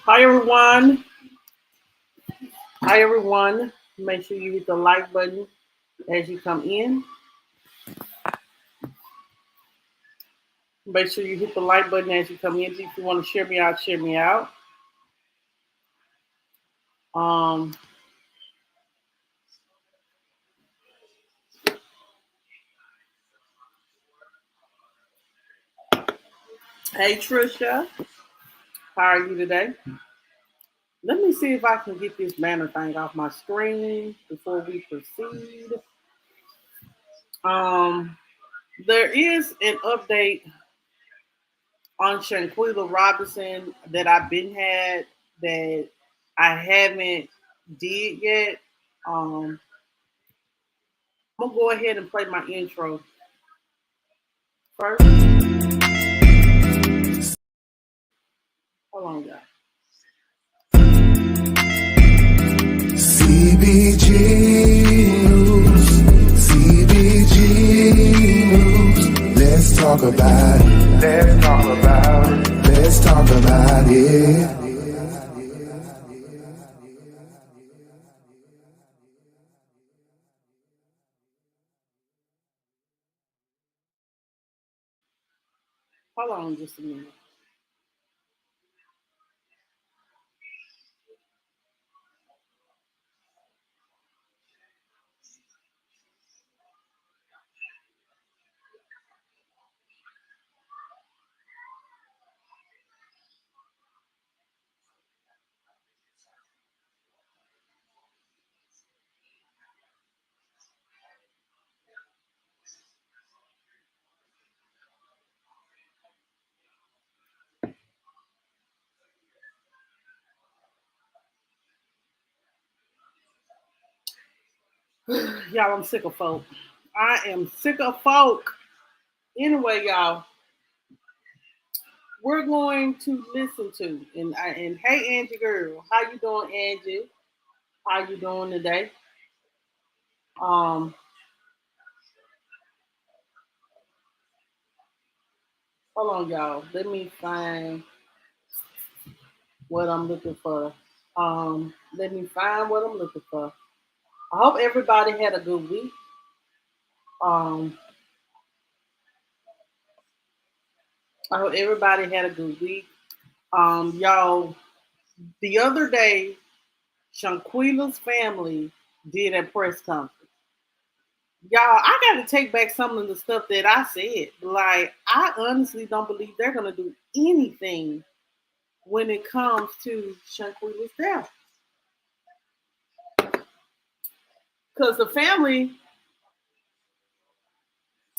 Hi everyone. Hi everyone. Make sure you hit the like button as you come in. Make sure you hit the like button as you come in. If you want to share me out, share me out. Um, hey Trisha, how are you today? Let me see if I can get this banner thing off my screen before we proceed. Um, there is an update on Shanquella Robinson that I've been had that I haven't did yet. I'm gonna go ahead and play my intro first. Hold on, guys. CBG News, CBG News. Let's talk about it. Let's talk about it. Let's talk about it. Hold on just a minute. Y'all, I'm sick of folk. I am sick of folk. Anyway, y'all, we're going to listen to and hey Angie girl, how you doing, Angie? How you doing today? Um, hold on, y'all. Let me find what I'm looking for. Let me find what I'm looking for. I hope everybody had a good week. Um, I hope everybody had a good week. Y'all, the other day, Shanquella's family did a press conference. Y'all, I got to take back some of the stuff that I said. Like, I honestly don't believe they're going to do anything when it comes to Shanquella's death. Because the family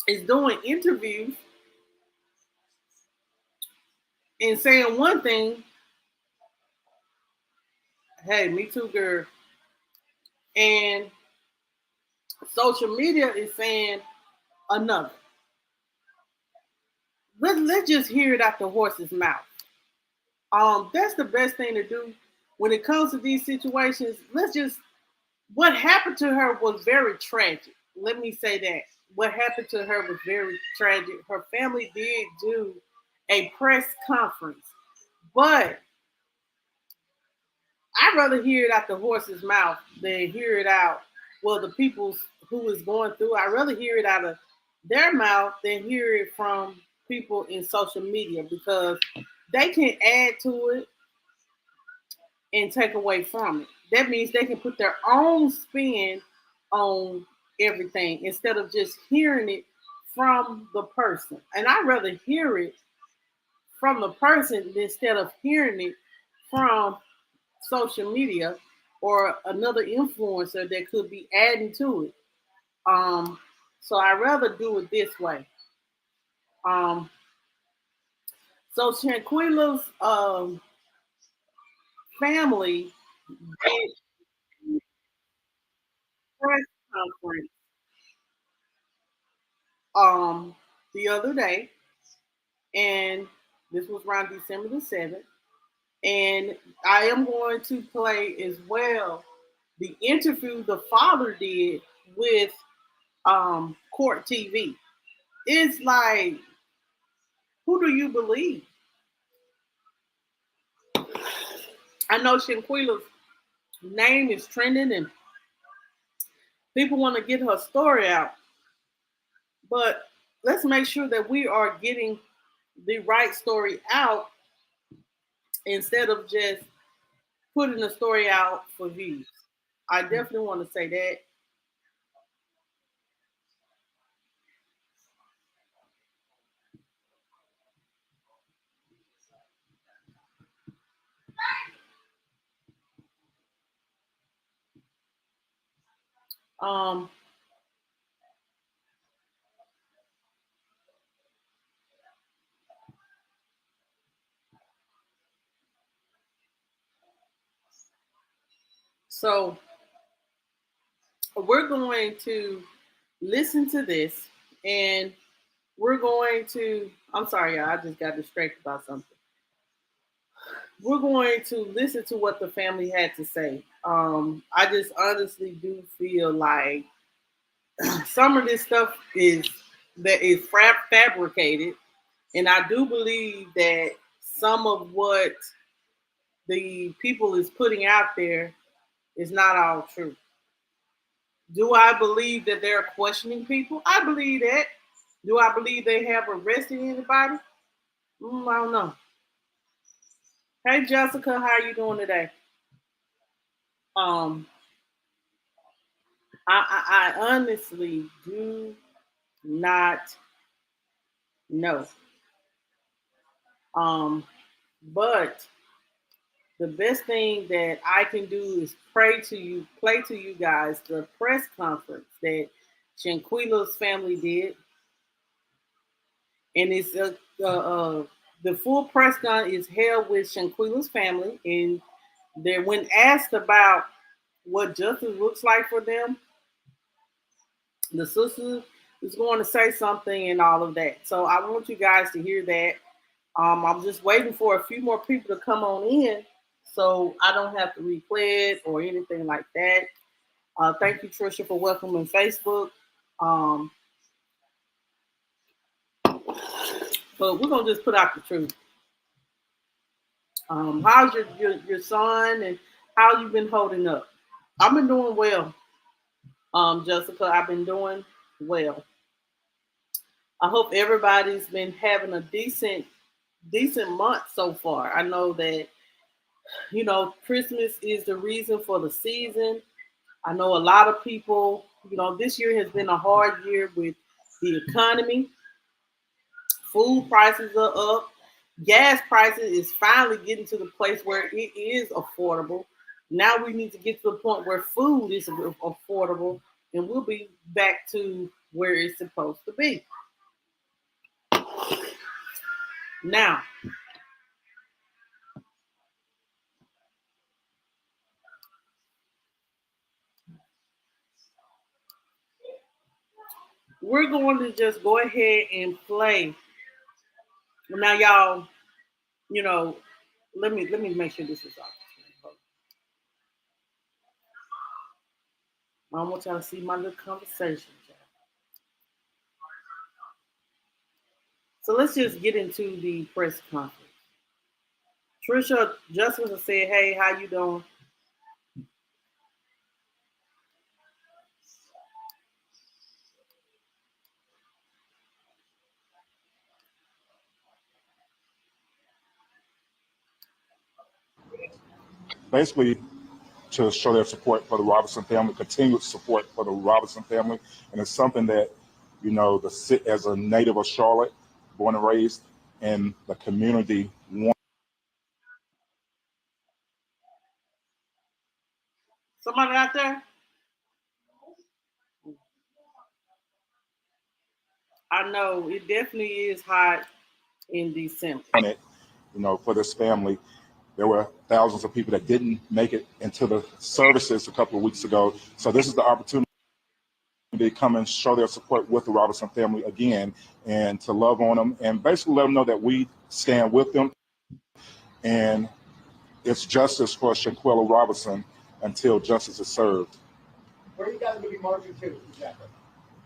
is doing interviews and saying one thing, hey, me too, girl. And social media is saying another. Let's just hear it out the horse's mouth. That's the best thing to do when it comes to these situations. What happened to her was very tragic. Let me say that. What happened to her was very tragic. Her family did do a press conference, but I'd rather hear it out the horse's mouth than hear it out, well, the people who is going through. I'd rather hear it out of their mouth than hear it from people in social media because they can add to it and take away from it. That means they can put their own spin on everything instead of just hearing it from the person. And I'd rather hear it from the person instead of hearing it from social media or another influencer that could be adding to it. Um, so I'd rather do it this way. Um, so Shanquilla's family did press conference um, the other day, and this was around December the 7th. And I am going to play as well the interview the father did with Court TV. It's like do you believe? I know Shanquella's name is trending and people want to get her story out, but let's make sure that we are getting the right story out instead of just putting the story out for views. I definitely want to say that. So we're going to listen to this and we're going to, I'm sorry, y'all, I just got distracted by something. We're going to listen to what the family had to say. I just honestly do feel like some of this stuff is fabricated, and I do believe that some of what the people is putting out there is not all true. Do I believe that they're questioning people? I believe that. Do I believe they have arrested anybody? I don't know. Hey Jessica, how are you doing today? Um, I honestly do not know. Um, but the best thing that I can do is play to you guys the press conference that Shanquella's family did, and the full press con is held with Shanquella's family, and then when asked about what justice looks like for them, the sister is going to say something and all of that. So I want you guys to hear that. I'm just waiting for a few more people to come on in so I don't have to replay it or anything like that. Thank you, Trisha, for welcoming Facebook. Um, but we're gonna just put out the truth. How's your son and how you been holding up? I've been doing well, Jessica. I've been doing well. I hope everybody's been having a decent month so far. I know that Christmas is the reason for the season. I know a lot of people, this year has been a hard year with the economy. Food prices are up. Gas prices is finally getting to the place where it is affordable. Now we need to get to the point where food is affordable and we'll be back to where it's supposed to be. Now, we're going to just go ahead and play. Now, y'all, you know, let me make sure this is off. I want y'all to see my little conversation. So let's just get into the press conference. Trisha Justice said, "Hey, how you doing?" Basically to show their support for the Robinson family, continued support for the Robinson family. And it's something that, as a native of Charlotte, born and raised, in the community want. Somebody out there? I know it definitely is hot in December. It, for this family. There were thousands of people that didn't make it into the services a couple of weeks ago. So this is the opportunity to come and show their support with the Robinson family again and to love on them and basically let them know that we stand with them. And it's justice for Shanquella Robinson until justice is served. Where are you guys going to be marching to exactly?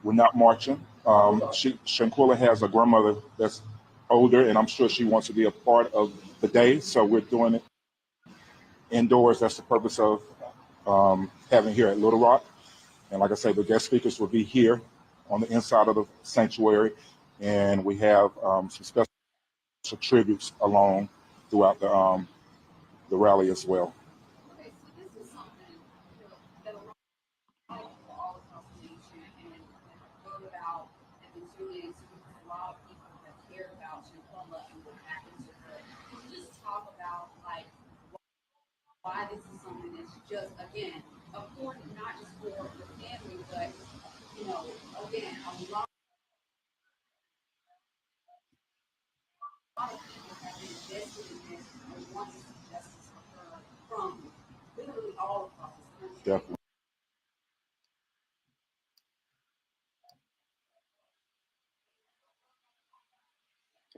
We're not marching. Shanquella has a grandmother that's older, and I'm sure she wants to be a part of the day. So we're doing it indoors. That's the purpose of having here at Little Rock. And like I say, the guest speakers will be here on the inside of the sanctuary, and we have some special tributes along throughout the rally as well. Okay, so this is something that a lot of people all across the nation and wrote about and been tuned into because a lot of people have cared about Shanquella and what happened to her. Can you just talk about like why this is something that's just again, of course, not just for the family, but you know, again, a lot of people have been invested in this and want to see justice for her from literally all across this country. Definitely.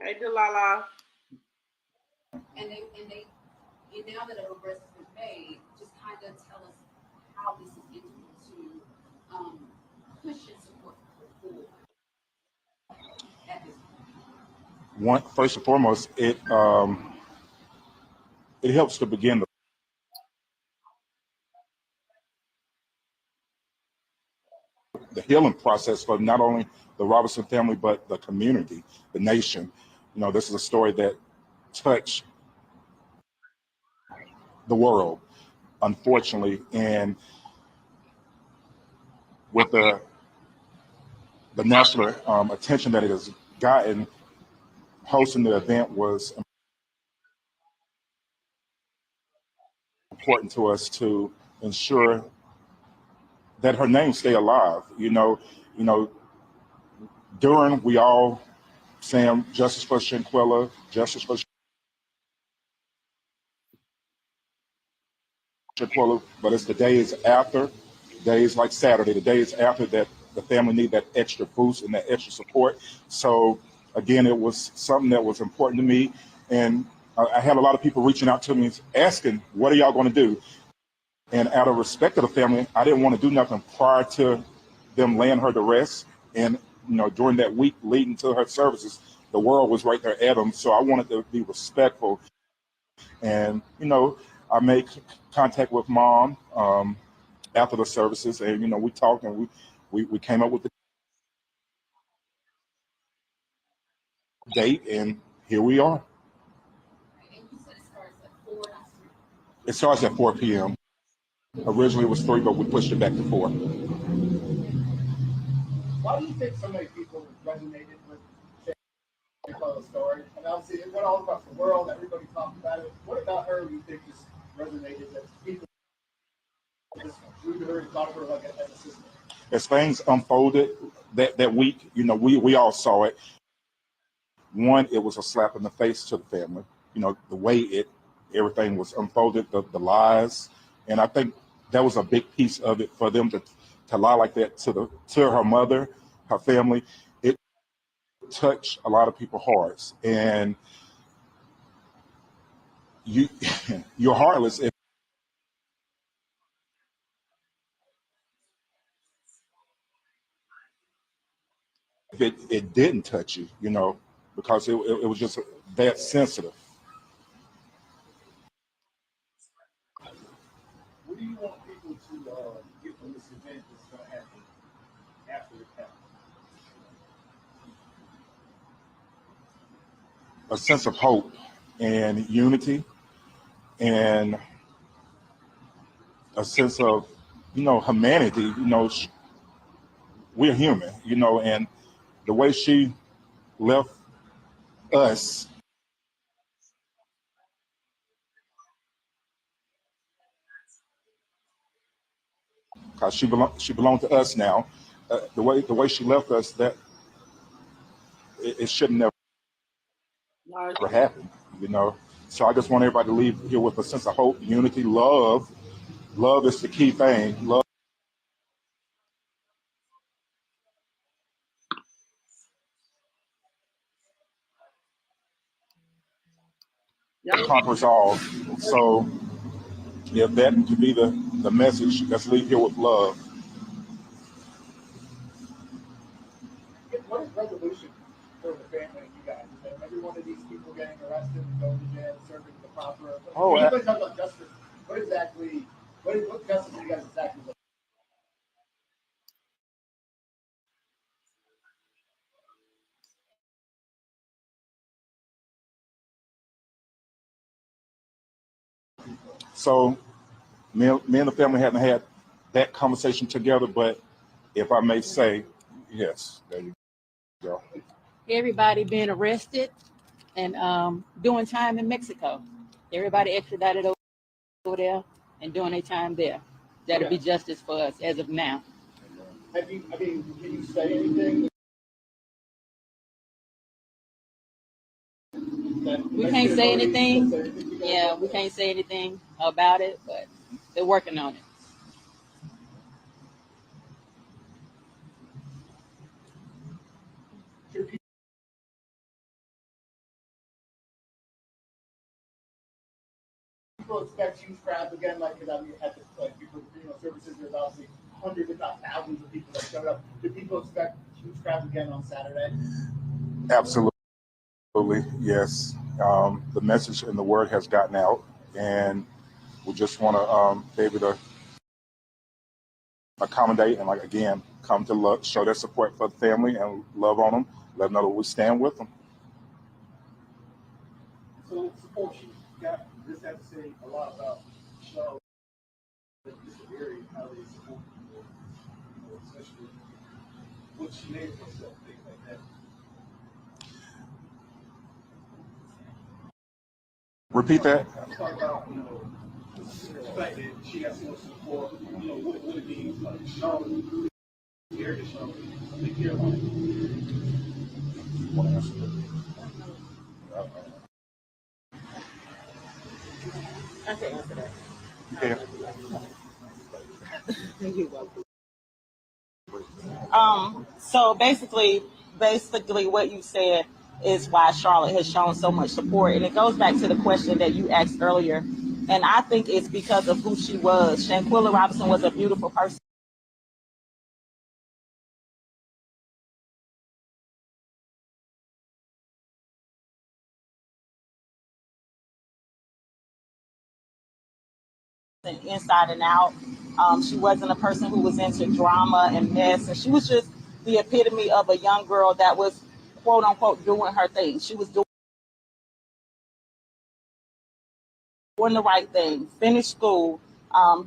Hey, Delilah. And now that an arrest has been made, just kind of tell us how this is integral to push and support forward at this point. First and foremost, it helps to begin the healing process for not only the Robinson family but the community, the nation. You know, this is a story that touched the world, unfortunately, and with the national attention that it has gotten, hosting the event was important to us to ensure that her name stay alive. You know, during we all saying justice for Shanquella, justice for Shanquella, but it's the days after, days like Saturday, the days after that the family need that extra boost and that extra support. So again, it was something that was important to me, and I had a lot of people reaching out to me asking, "What are y'all going to do?" And out of respect to the family, I didn't want to do nothing prior to them laying her to rest. And during that week leading to her services, the world was right there at them. So I wanted to be respectful. And I made contact with mom after the services, and we talked and we came up with the date, and here we are. And you said it starts at 4, not 3. It starts at 4 p.m. Originally it was 3, but we pushed it back to 4. Why do you think so many people resonated with Shayla's story? And obviously, it went all across the world. Everybody talked about it. What about her do you think just resonated that people just drew to her and thought of her like as a sister? As things unfolded that week, we all saw it. One, it was a slap in the face to the family. The way everything was unfolded, the lies, and I think that was a big piece of it for them to lie like that to her mother, her family. It touched a lot of people's hearts, and you're heartless if it didn't touch you, because it was just that sensitive. What do you want people to get from this event that's going to happen after it happens? A sense of hope and unity, and a sense of humanity. We're human, and the way she left us, because she belonged to us now. The way she left us, that it should never No, happen. So I just want everybody to leave here with a sense of hope, unity, love. Love is the key thing. Love y'all, conquers all. So if that could be the message, let's leave here with love. What is resolution for the family and you guys? Everyone people getting arrested and going to jail, serving the proper. Oh, when you talk about justice, what justice do you guys exactly look? So me and the family hadn't had that conversation together, but if I may say, yes, there you go. Everybody being arrested and doing time in Mexico. Everybody extradited over there and doing their time there. That'll be justice for us as of now. Can you say anything? We can't say anything. Yeah, we can't say anything about it, but they're working on it. People expect huge crowds again, like because I mean, at the people, services, there's obviously hundreds, if not thousands, of people that showed up. Do people expect huge crowds again on Saturday? Absolutely, yes. The message and the word has gotten out, and we just want to be able to accommodate and, like, again, come to love, show their support for the family and love on them, let them know that we stand with them. So support you got this has to say a lot about Charlotte and disappearing, how they support people, especially what she named herself, things like that. Repeat that. Talk about, the fact that she has so much support, what it means, like Charlotte, area Charlotte, they care about it. Want to answer that? I can answer that. You can. So basically what you said is why Charlotte has shown so much support. And it goes back to the question that you asked earlier. And I think it's because of who she was. Shanquella Robinson was a beautiful person. Inside and out. She wasn't a person who was into drama and mess. And she was just the epitome of a young girl that was, quote unquote, doing her thing. She was doing the right thing, finished school,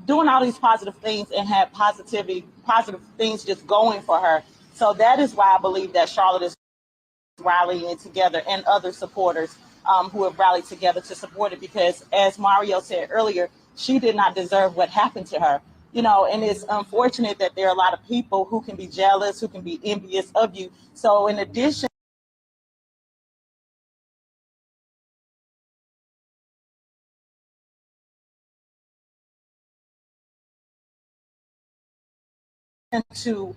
doing all these positive things and had positive things just going for her. So that is why I believe that Charlotte is rallying together, and other supporters who have rallied together to support it, because as Mario said earlier, she did not deserve what happened to her. And it's unfortunate that there are a lot of people who can be jealous, who can be envious of you. So in addition to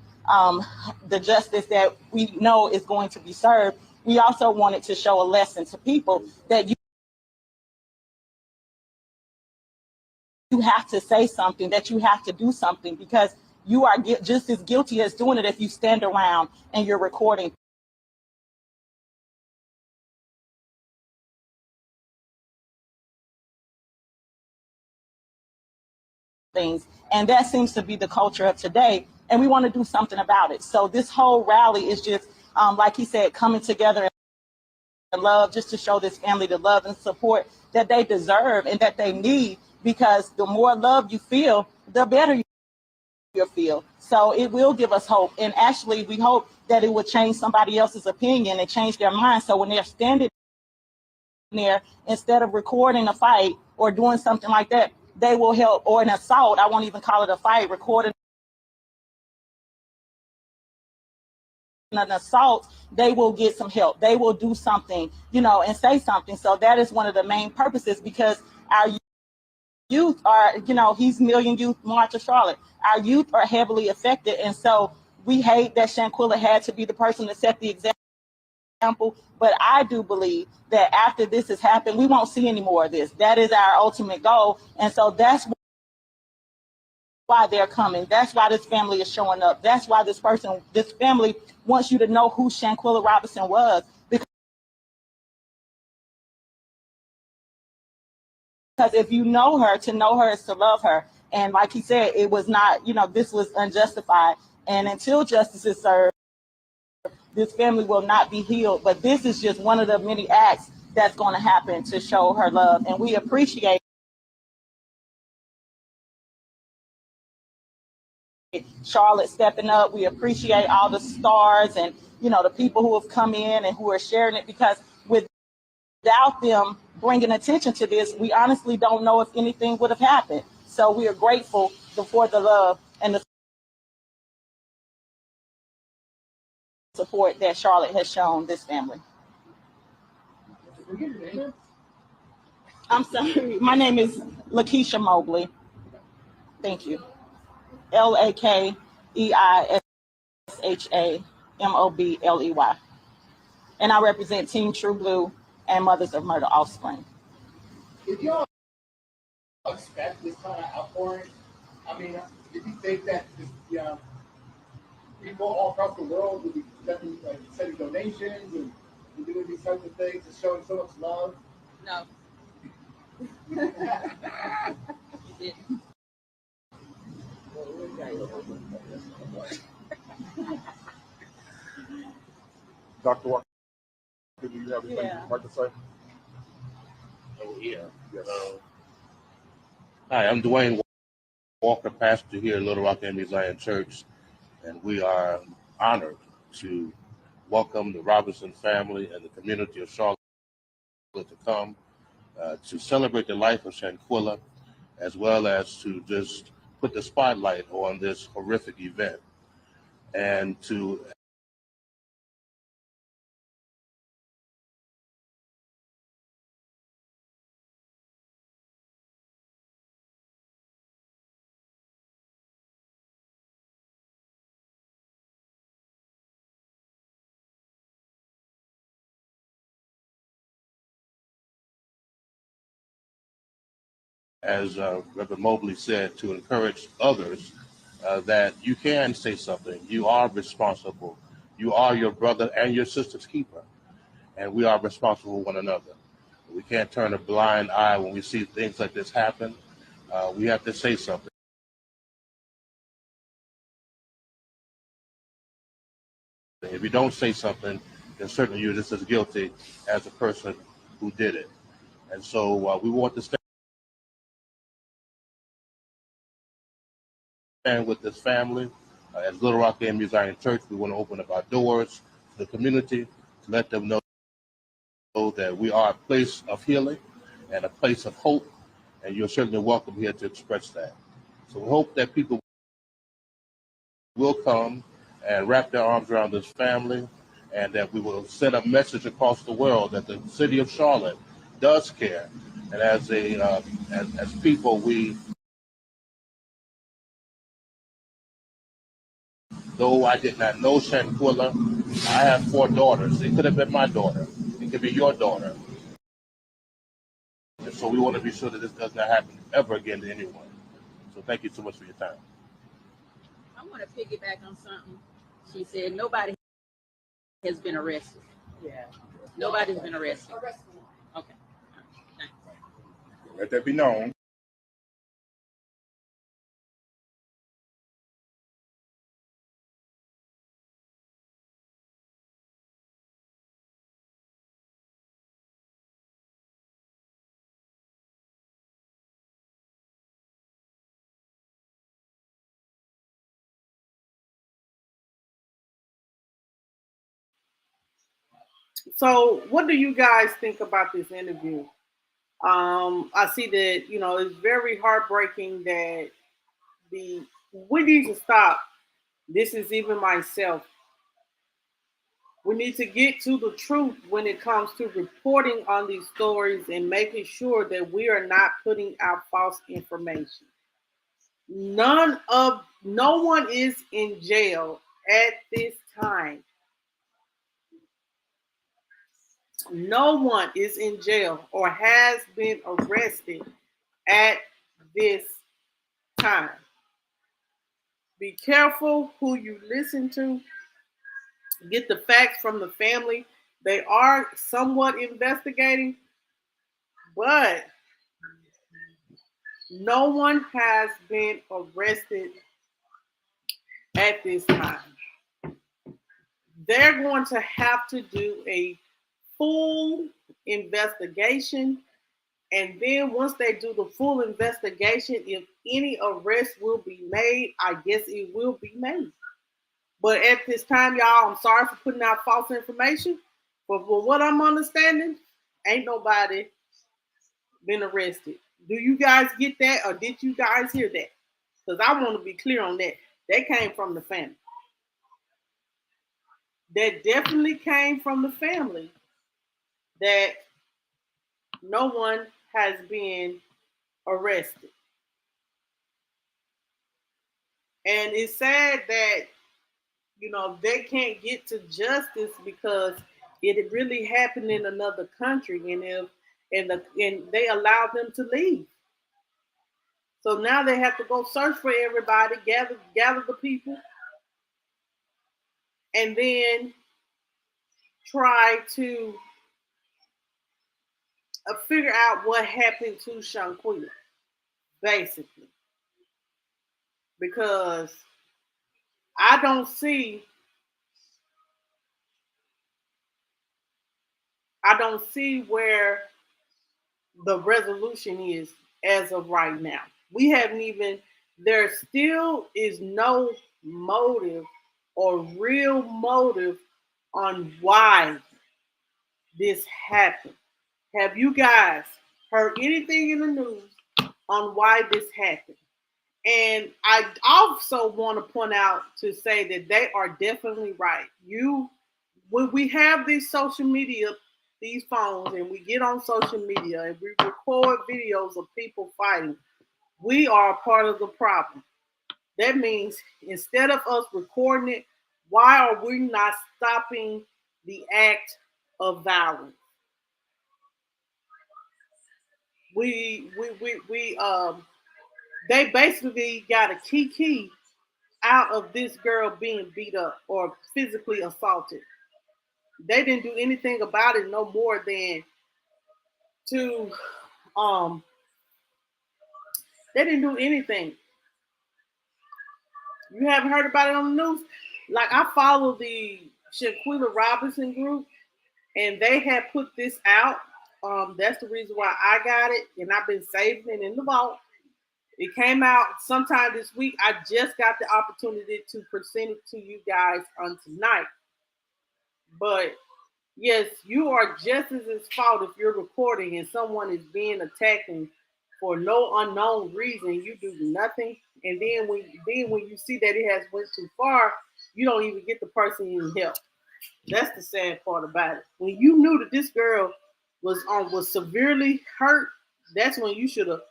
the justice that we know is going to be served, we also wanted to show a lesson to people that you have to say something, that you have to do something, because you are just as guilty as doing it if you stand around and you're recording things. And that seems to be the culture of today. And we want to do something about it. So this whole rally is just, like he said, coming together and love, just to show this family the love and support that they deserve and that they need, because the more love you feel, the better you feel. So it will give us hope. And actually, we hope that it will change somebody else's opinion and change their mind. So when they're standing there, instead of recording a fight or doing something like that, they will help, or an assault, I won't even call it a fight, recording an assault, they will get some help. They will do something, and say something. So that is one of the main purposes, because our youth are, he's Million Youth March of Charlotte. Our youth are heavily affected. And so we hate that Shanquella had to be the person to set the example. But I do believe that after this has happened, we won't see any more of this. That is our ultimate goal. And so that's why they're coming. That's why this family is showing up. That's why this family wants you to know who Shanquella Robinson was, because if you know her, to know her is to love her. And like he said, it was not, this was unjustified. And until justice is served, this family will not be healed. But this is just one of the many acts that's going to happen to show her love. And we appreciate Charlotte stepping up. We appreciate all the stars and, the people who have come in and who are sharing it, because without them bringing attention to this, we honestly don't know if anything would have happened. So we are grateful for the love and the support that Charlotte has shown this family. I'm sorry. My name is Lakeisha Mobley. Thank you. LakeishaMobley. And I represent Team True Blue and Mothers of Murder Offspring. Did y'all expect this kind of outpouring? I mean, did you think that people all across the world would be sending donations and doing these types of things and showing so much love? No. Dr. Walker, do you have anything you'd like to say? Oh, yeah. Yes. Hi, I'm Dwayne Walker, pastor here at Little Rock Emmy Zion Church, and we are honored to welcome the Robinson family and the community of Charlotte to come to celebrate the life of Shanquella, as well as to just put the spotlight on this horrific event, and to as Reverend Mobley said, to encourage others that you can say something. You are responsible. You are your brother and your sister's keeper, and we are responsible for one another. We can't turn a blind eye when we see things like this happen. We have to say something. If you don't say something, then certainly you're just as guilty as the person who did it. And so we want to stand with this family. As Little Rock AME Zion Church, we want to open up our doors to the community to let them know that we are a place of healing and a place of hope, and you're certainly welcome here to express that. So we hope that people will come and wrap their arms around this family, and that we will send a message across the world that the city of Charlotte does care. And as people, though I did not know Shanquella, I have 4 daughters. It could have been my daughter. It could be your daughter. And so we want to be sure that this does not happen ever again to anyone. So thank you so much for your time. I want to piggyback on something. She said nobody has been arrested. Yeah. Nobody's been arrested. Okay. Thanks. Let that be known. So, what do you guys think about this interview? I see that it's very heartbreaking that we need to stop. This is even myself. We need to get to the truth when it comes to reporting on these stories and making sure that we are not putting out false information. No one is in jail at this time. No one is in jail or has been arrested at this time. Be careful who you listen to. Get the facts from the family. They are somewhat investigating, but No one has been arrested at this time. They're going to have to do a full investigation. And then once they do the full investigation, if any arrest will be made, I guess it will be made. But at this time, y'all, I'm sorry for putting out false information. But for what I'm understanding, ain't nobody been arrested. Do you guys get that, or did you guys hear that? Because I want to be clear on that. That came from the family. That definitely came from the family that no one has been arrested. And it's sad that, they can't get to justice because it really happened in another country, and they allowed them to leave. So now they have to go search for everybody, gather the people, and then try to figure out what happened to Shanquella, basically, because I don't see I don't see where the resolution is as of right now. We haven't even, there still is no motive or real motive on why this happened. Have you guys heard anything in the news on why this happened? And I also want to point out to say that they are definitely right. When we have these social media, these phones, and we get on social media and we record videos of people fighting, we are a part of the problem. That means instead of us recording it, why are we not stopping the act of violence? We they basically got a key out of this girl being beat up or physically assaulted. They didn't do anything about it no more than to um they didn't do anything. You haven't heard about it on the news? Like, I follow the Shanquella Robinson group, and they had put this out. That's the reason why I got it, and I've been saving it in the vault. It came out sometime this week. I just got the opportunity to present it to you guys on tonight. But yes, you are just as at fault if you're recording and someone is being attacked and for no unknown reason. You do nothing, and then when you see that it has went too far, you don't even get the person any help. That's the sad part about it. When you knew that this girl was severely hurt, that's when you should have.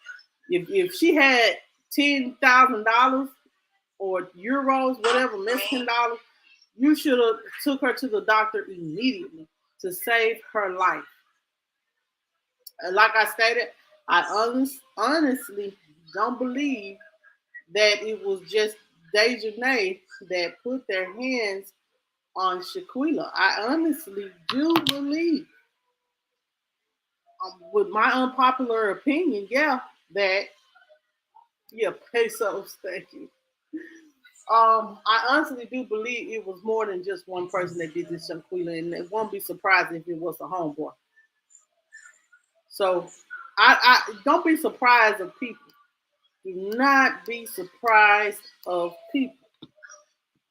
If she had $10,000 or euros, whatever, Mexican dollars, you should have took her to the doctor immediately to save her life. Like I stated, honestly don't believe that it was just Dejanay that put their hands on Shaquilla. I honestly do believe, with my unpopular opinion, that yeah, pesos. Thank you. I honestly do believe it was more than just one person that did this Shaquilla, and it won't be surprising if it was a homeboy. So, I don't be surprised of people. Do not be surprised of people.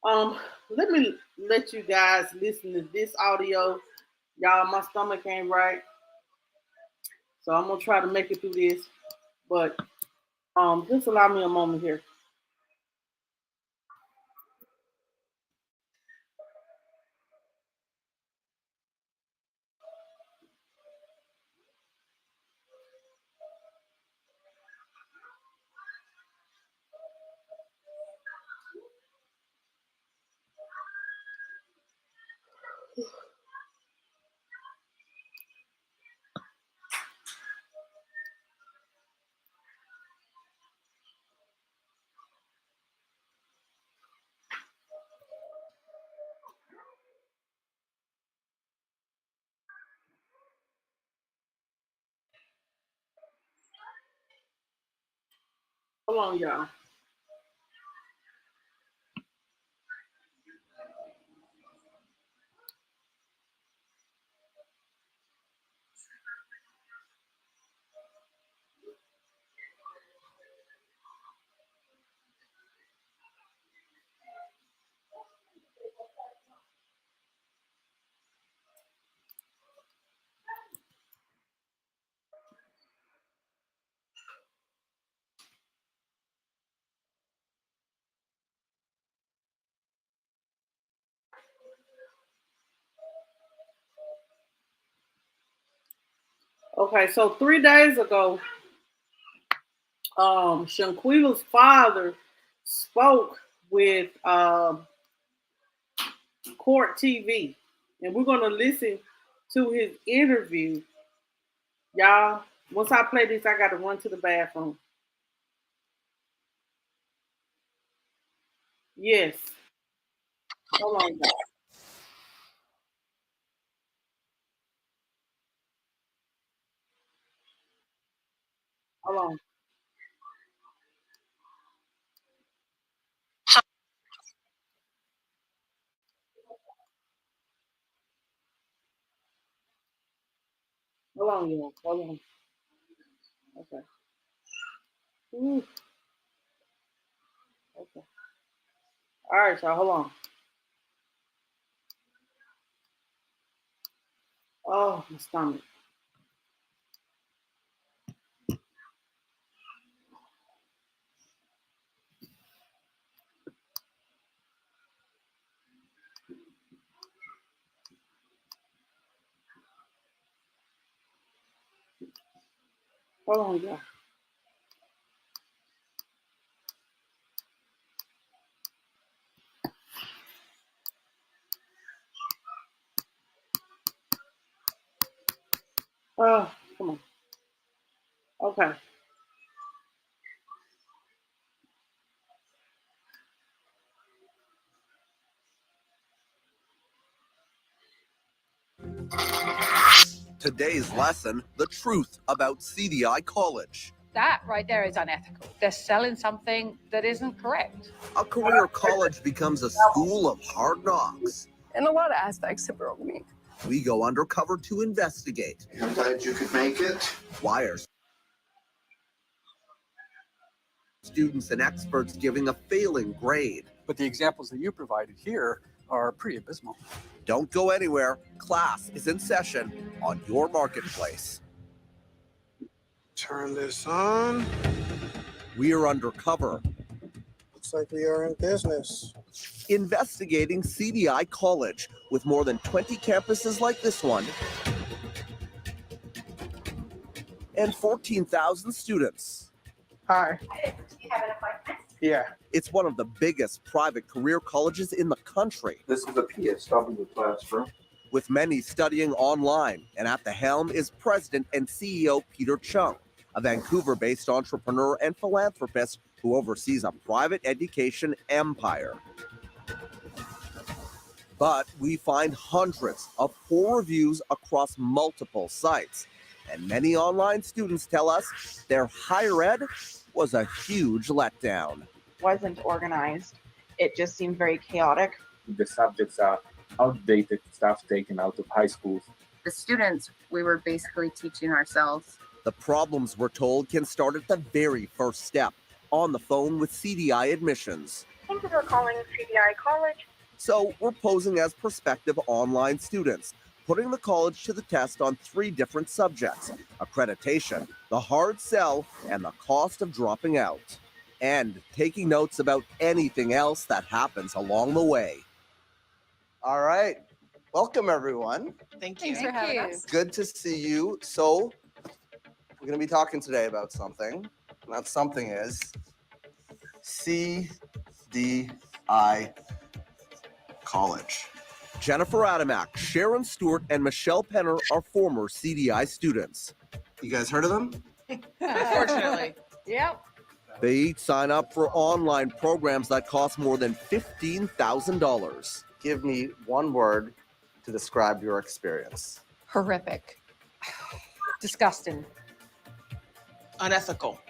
Let me let you guys listen to this audio. Y'all, my stomach ain't right, so I'm gonna try to make it through this. But just allow me a moment here. Hold on, y'all. Okay, so 3 days ago, Shanquella's father spoke with Court TV, and we're gonna listen to his interview, y'all. Once I play this, I gotta run to the bathroom. Yes, hold on, y'all. Hold on, hold on, y'all. Hold on. Okay. Ooh, okay. All right, y'all. Hold on. Oh, my stomach. Hold on, y'all. Oh, come on. Okay. Today's lesson, the truth about CDI College. That right there is unethical. They're selling something that isn't correct. A career college becomes a school of hard knocks. In a lot of aspects, it broke me. We go undercover to investigate. I'm glad you could make it. Why are students and experts giving a failing grade? But the examples that you provided here are pretty abysmal. Don't go anywhere. Class is in session on your marketplace. Turn this on. We are undercover. Looks like we are in business. Investigating CDI College with more than 20 campuses like this one and 14,000 students. Hi. Do you have an appointment? Yeah. It's one of the biggest private career colleges in the country. This is the PSW classroom. With many studying online, and at the helm is President and CEO Peter Chung, a Vancouver-based entrepreneur and philanthropist who oversees a private education empire. But we find hundreds of poor reviews across multiple sites, and many online students tell us their higher ed was a huge letdown. Wasn't organized. It just seemed very chaotic. The subjects are outdated stuff taken out of high schools. The students, we were basically teaching ourselves. The problems, we're told, can start at the very first step, on the phone with CDI admissions. Thank you for calling CDI College. So we're posing as prospective online students, putting the college to the test on 3 different subjects: accreditation, the hard sell, and the cost of dropping out. And taking notes about anything else that happens along the way. All right. Welcome, everyone. Thanks for having us. Good to see you. So, we're going to be talking today about something. And that something is CDI College. Jennifer Adamak, Sharon Stewart, and Michelle Penner are former CDI students. You guys heard of them? Unfortunately. Yep. They each sign up for online programs that cost more than $15,000. Give me one word to describe your experience. Horrific. Disgusting. Unethical.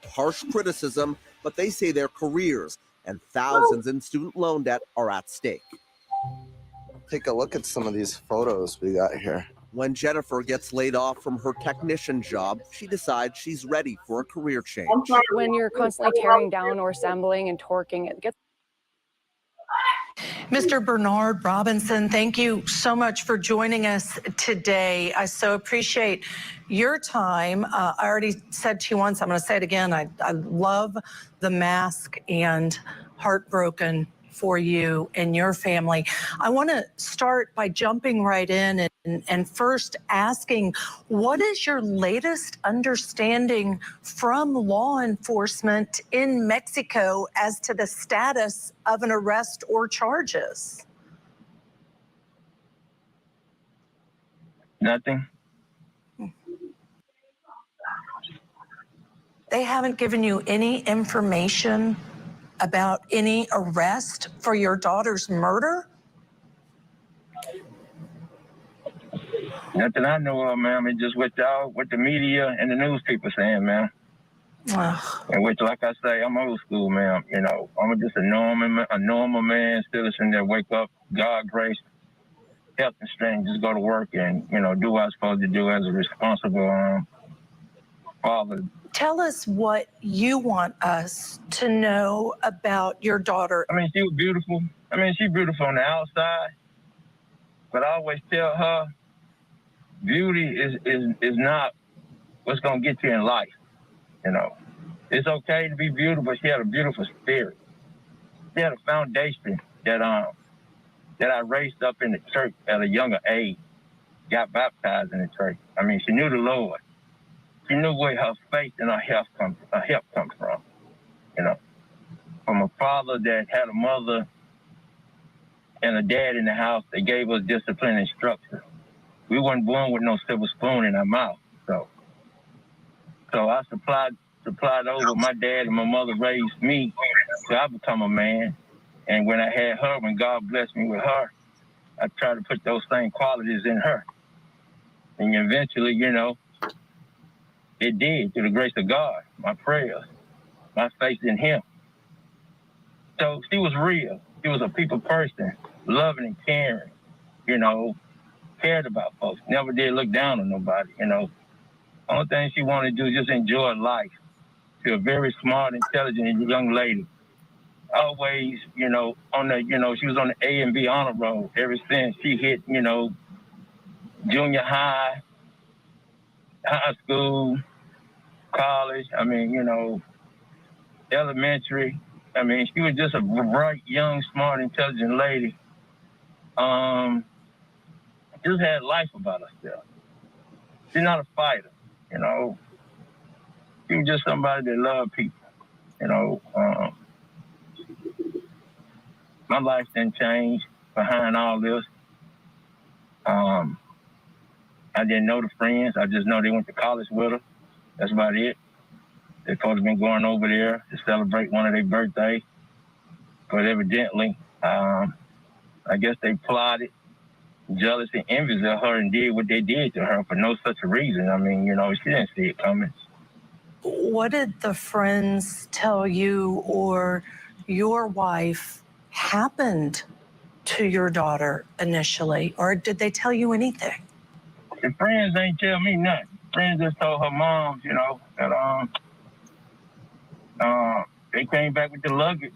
Harsh criticism, but they say their careers and thousands in student loan debt are at stake. Take a look at some of these photos we got here. When Jennifer gets laid off from her technician job, she decides she's ready for a career change. When you're constantly tearing down or assembling and torquing, it gets. Mr. Bernard Robinson, thank you so much for joining us today. I so appreciate your time. I already said to you once, I'm going to say it again. I love the mask and heartbroken for you and your family. I want to start by jumping right in and first asking, what is your latest understanding from law enforcement in Mexico as to the status of an arrest or charges? Nothing. They haven't given you any information about any arrest for your daughter's murder? Nothing I know of, ma'am. It's just what the media and the newspaper saying, ma'am. And which, like I say, I'm old school, ma'am. You know, I'm just a normal man, citizen that wake up, God grace, health and strength, just go to work and, you know, do what I'm supposed to do as a responsible father. Tell us what you want us to know about your daughter. I mean, she was beautiful. I mean, she's beautiful on the outside, but I always tell her, beauty is not what's gonna get you in life. You know, it's okay to be beautiful, but she had a beautiful spirit. She had a foundation that I raised up in the church at a younger age. Got baptized in the church. I mean, she knew the Lord. She knew where her faith and her help comes from. You know, from a father that had a mother and a dad in the house that gave us discipline and structure. We weren't born with no silver spoon in our mouth. So I supplied over. My dad and my mother raised me till I become a man. And when I had her, when God blessed me with her, I tried to put those same qualities in her. And eventually, you know, it did, through the grace of God, my prayers, my faith in Him. So she was real. She was a people person, loving and caring, you know, cared about folks, never did look down on nobody, you know. Only thing she wanted to do is just enjoy life. She's a very smart, intelligent young lady. Always, you know, she was on the A and B honor roll ever since she hit, you know, junior high school, college, I mean, you know, elementary. I mean, she was just a bright, young, smart, intelligent lady. Just had life about herself. She's not a fighter, you know. She was just somebody that loved people, you know. My life didn't change behind all this. I didn't know the friends. I just know they went to college with her. That's about it. They supposed to been going over there to celebrate one of their birthdays. But evidently, I guess they plotted, jealous and envious of her and did what they did to her for no such a reason. I mean, you know, she didn't see it coming. What did the friends tell you or your wife happened to your daughter initially, or did they tell you anything? The friends ain't tell me nothing. Friends just told her mom, you know, that they came back with the luggage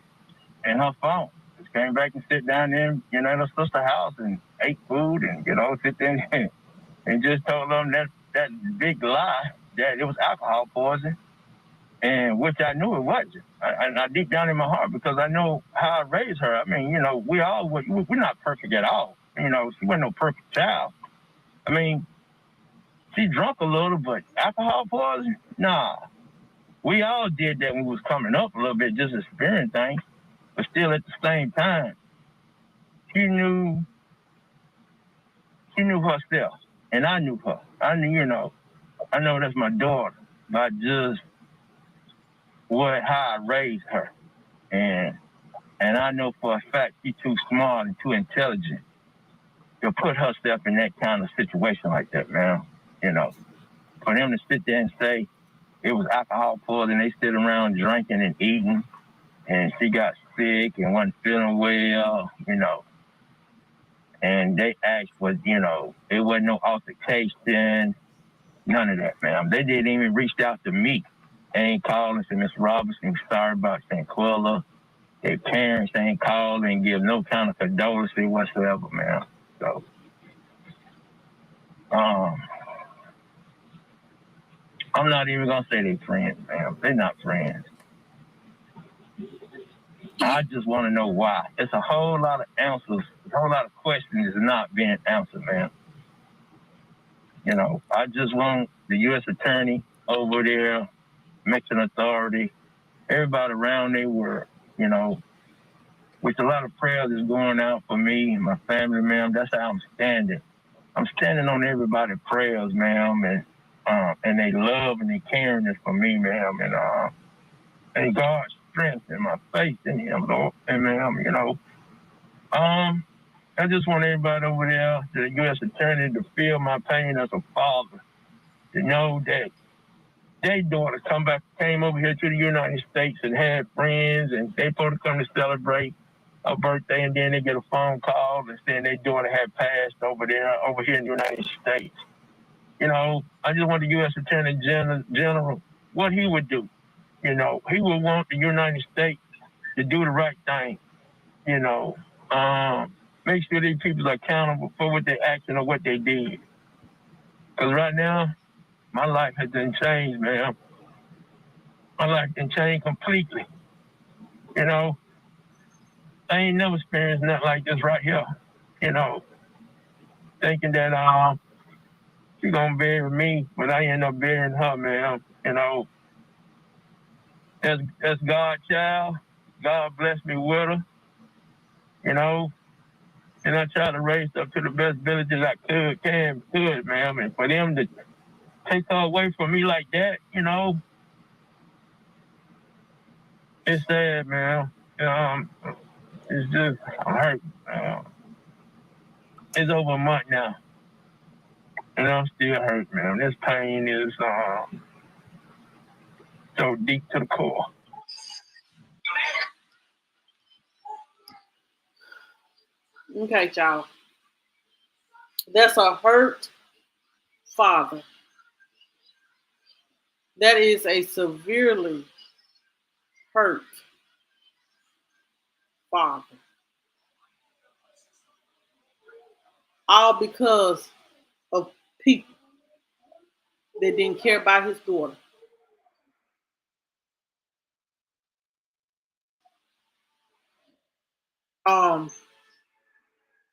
and her phone. Just came back and sit down there, you know, in her sister's house and ate food and, you know, sit there and just told them that big lie that it was alcohol poison, and which I knew it wasn't. I deep down in my heart, because I know how I raised her. I mean, you know, we're not perfect at all. You know, she wasn't no perfect child. I mean, she drunk a little, but alcohol poison? Nah. We all did that when we was coming up a little bit, just experiencing things. But still at the same time, she knew herself. And I knew her. I knew, you know, I know that's my daughter by just how I raised her. And I know for a fact she's too smart and too intelligent to put herself in that kind of situation like that, man. You know, for them to sit there and say it was alcohol poured, and they stood around drinking and eating, and she got sick and wasn't feeling well, and they asked for, it wasn't no altercation, none of that, ma'am. They didn't even reach out to me. They ain't called and said, Miss Robinson, sorry about Shanquella. Their parents ain't called and give no kind of condolence whatsoever, ma'am. So, I'm not even gonna say they friends, ma'am. They're not friends. I just want to know why. It's a whole lot of answers, a whole lot of questions is not being answered, man. I just want the U.S. Attorney over there, Mexican Authority, everybody around there were, with a lot of prayers is going out for me and my family, ma'am. That's how I'm standing. I'm standing on everybody's prayers, ma'am, and they love and they caring is for me, ma'am, and God's strength and my faith in Him, Lord, and ma'am, I just want everybody over there, the U.S. Attorney, to feel my pain as a father, to know that their daughter came over here to the United States and had friends, and they supposed to come to celebrate her birthday, and then they get a phone call and saying their daughter had passed over here in the United States. I just want the U.S. Attorney General, what he would do. He would want the United States to do the right thing. Make sure these people are accountable for what they acted or what they did. Because right now, my life has been changed, man. My life been changed completely. I ain't never experienced nothing like this right here. Thinking that she gonna bury me, but I end up burying her, man. As God's child, God blessed me with her. And I try to raise up to the best abilities I could, ma'am. And for them to take her away from me like that, it's sad, man. It's just hurt. It's over a month now, and I'm still hurt, man. This pain is so deep to the core. Okay, y'all. That's a hurt father. That is a severely hurt father. All because of people that didn't care about his daughter.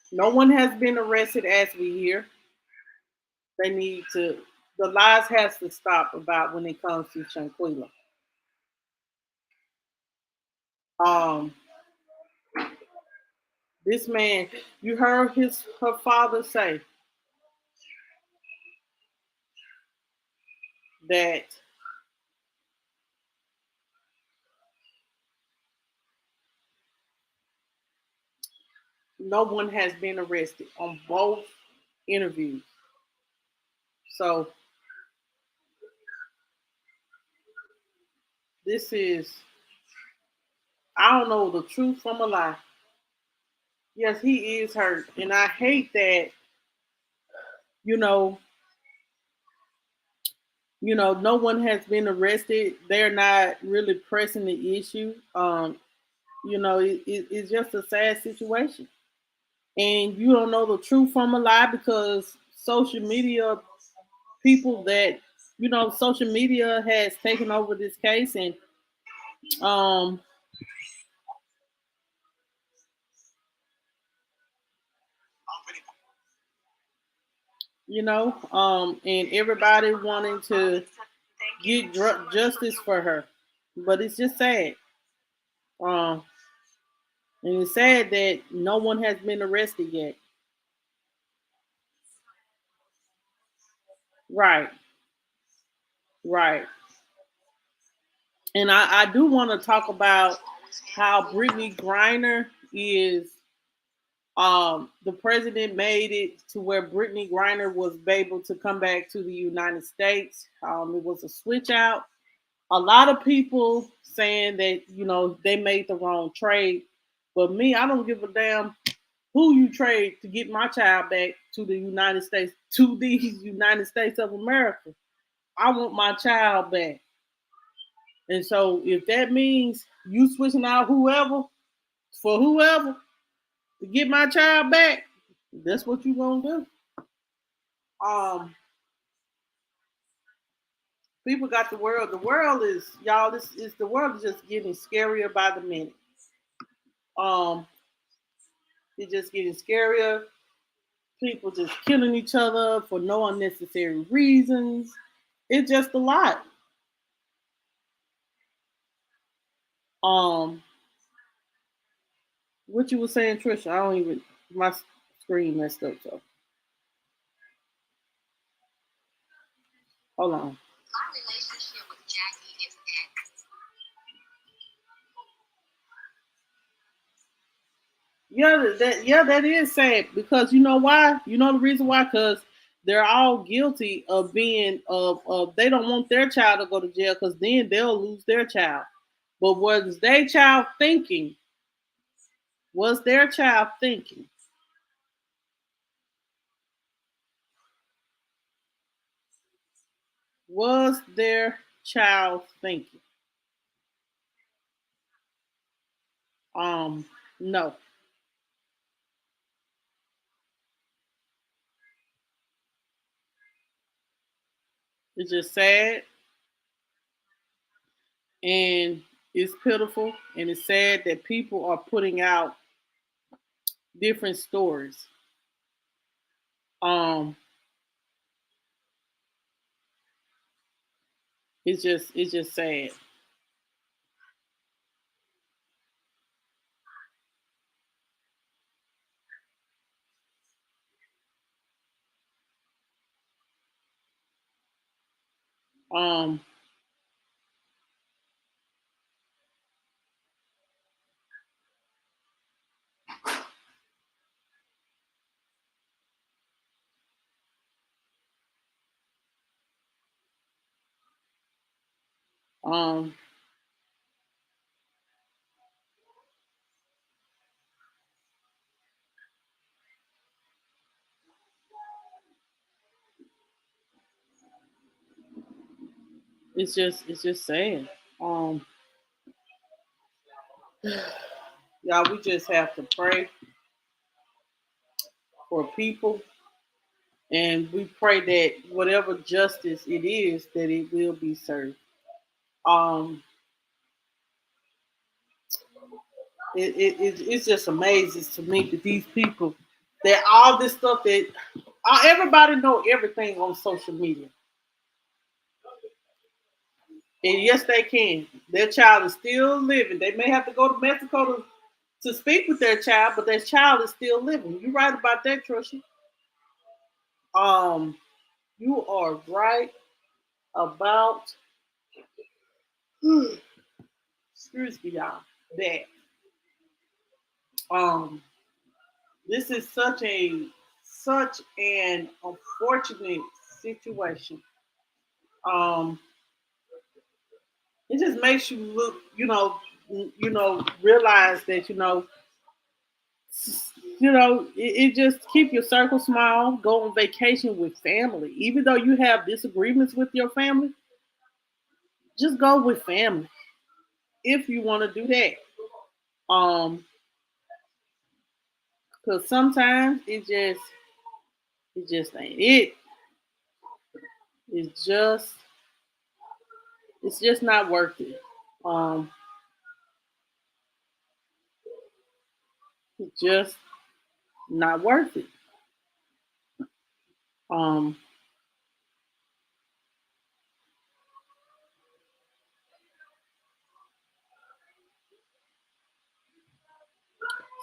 No one has been arrested as we hear. They need to, the lies has to stop about when it comes to Shanquella. Um, this man, you heard her father say that no one has been arrested on both interviews. So this is, I don't know the truth from a lie. Yes, he is hurt. And I hate that, you know, no one has been arrested. They're not really pressing the issue. It's just a sad situation. And you don't know the truth from a lie because social media people that, social media has taken over this case and um and everybody wanting to get justice for her. But it's just sad. Um, and it's sad that no one has been arrested yet. Right, right. And I do want to talk about how Brittany Griner is. The president made it to where Brittany Griner was able to come back to the United States. It was a switch out. A lot of people saying that, they made the wrong trade. But me, I don't give a damn who you trade to get my child back to the United States, to these United States of America. I want my child back. And so if that means you switching out whoever for whoever to get my child back, that's what you gonna do. People got the world. The world is, y'all, this is the world is just getting scarier by the minute. Um, it's just getting scarier. People just killing each other for no unnecessary reasons. It's just a lot. Um, what you were saying, Trisha? I don't even, my screen messed up. So hold on. That is sad because you know why? You know the reason why? Because they're all guilty of being of they don't want their child to go to jail because then they'll lose their child. But was their child thinking? Was their child thinking? Was their child thinking? No. It's just sad and it's pitiful and it's sad that people are putting out different stories. Um, it's just sad. Um, um, it's just sad. Um, y'all, we just have to pray for people, and we pray that whatever justice it is, that it will be served. Um, it's just amazing to me that these people, that all this stuff that everybody know everything on social media, and yes, they can. Their child is still living. They may have to go to Mexico to speak with their child, but their child is still living. You're right about that, Trisha. Um, you are right about excuse me, y'all. That um, this is such an unfortunate situation. Um, it just makes you look, realize that it just keep your circle small. Go on vacation with family, even though you have disagreements with your family. Just go with family if you want to do that. Because sometimes it just ain't it. It's just it's just not worth it. Um, it's just not worth it. Um,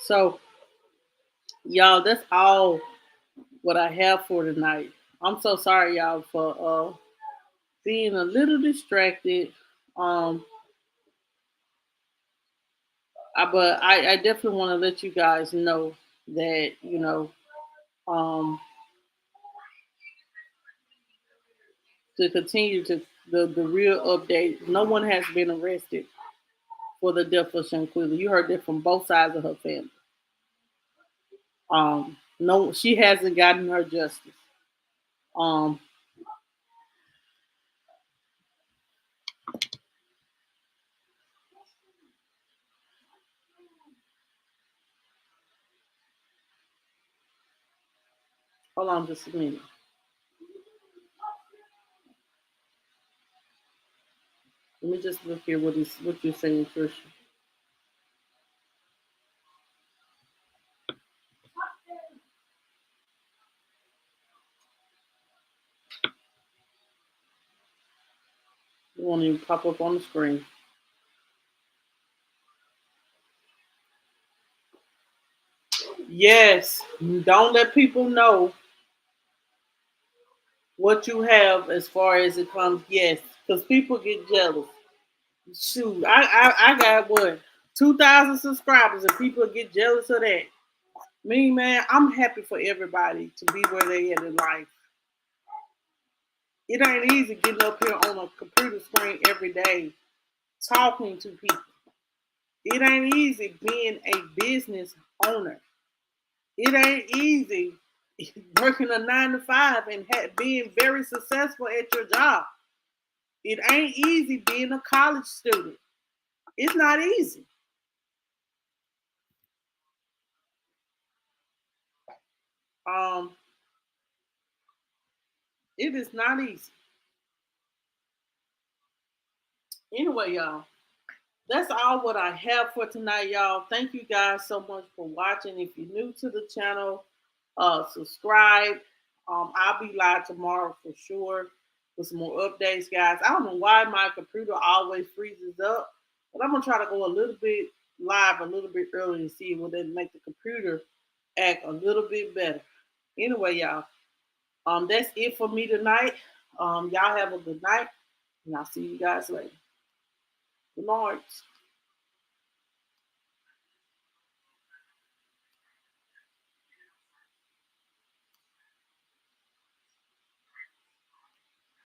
so y'all, that's all what I have for tonight. I'm so sorry, y'all, for being a little distracted. Um, but I definitely want to let you guys know that um, to continue to the real update. No one has been arrested for the death of Shanquella. You heard that from both sides of her family. No, she hasn't gotten her justice. Um, Hold on just a minute. Let me just look here what you're saying, Trisha. It won't even pop up on the screen. Yes, don't let people know what you have as far as it comes. Yes, because people get jealous. Shoot, I got what 2,000 subscribers, and people get jealous of that. Me, man, I'm happy for everybody to be where they at in life. It ain't easy getting up here on a computer screen every day talking to people. It ain't easy being a business owner. It ain't easy working a 9 to 5 and being very successful at your job. It ain't easy being a college student. It's not easy. Um, it is not easy. Anyway, y'all, that's all what I have for tonight, y'all. Thank you guys so much for watching. If you're new to the channel, subscribe. I'll be live tomorrow for sure with some more updates, guys. I don't know why my computer always freezes up, but I'm gonna try to go a little bit live a little bit early and see will that make the computer act a little bit better. Anyway, y'all, that's it for me tonight. Y'all have a good night, and I'll see you guys later. Good night.